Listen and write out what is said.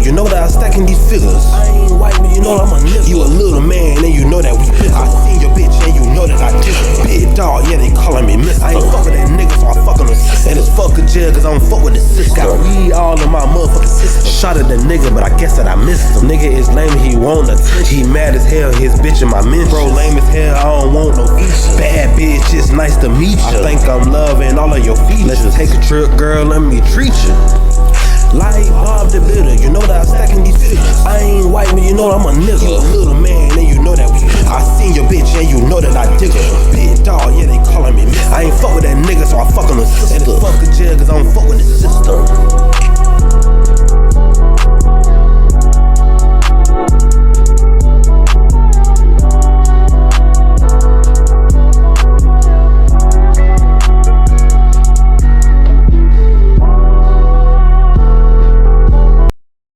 you know that I stacking these figures. I ain't white, but you know I'm a nigga. You a little man, and you know that we pick. I seen your bitch, and you know that I did it. Big dog, yeah, they calling me mister. I ain't fuck with that nigga, so I fuckin' the sister. And it's fuck a jail, cause I don't fuck with the system. Got weed all in my motherfucking system. Shot at the nigga, but I guess that I missed him. Nigga is lame, he want attention. He mad as hell, his bitch in my mention. Bro, lame as hell, I don't want no features. Bad bitch, it's nice to meet you. I think I'm loving all of your features. Let's take a trip, girl, let me treat you. Like Bob the Builder, you know that I stacking these figures. I ain't white, but you know I'm a nigga. You a little man, and you know that we. I seen your bitch, and you know that I dig her. Big dog, yeah, they calling me mister. I ain't fuck with that nigga, so I fuckin' the sister. And it's fuck a jail, cause I don't fuck with the system.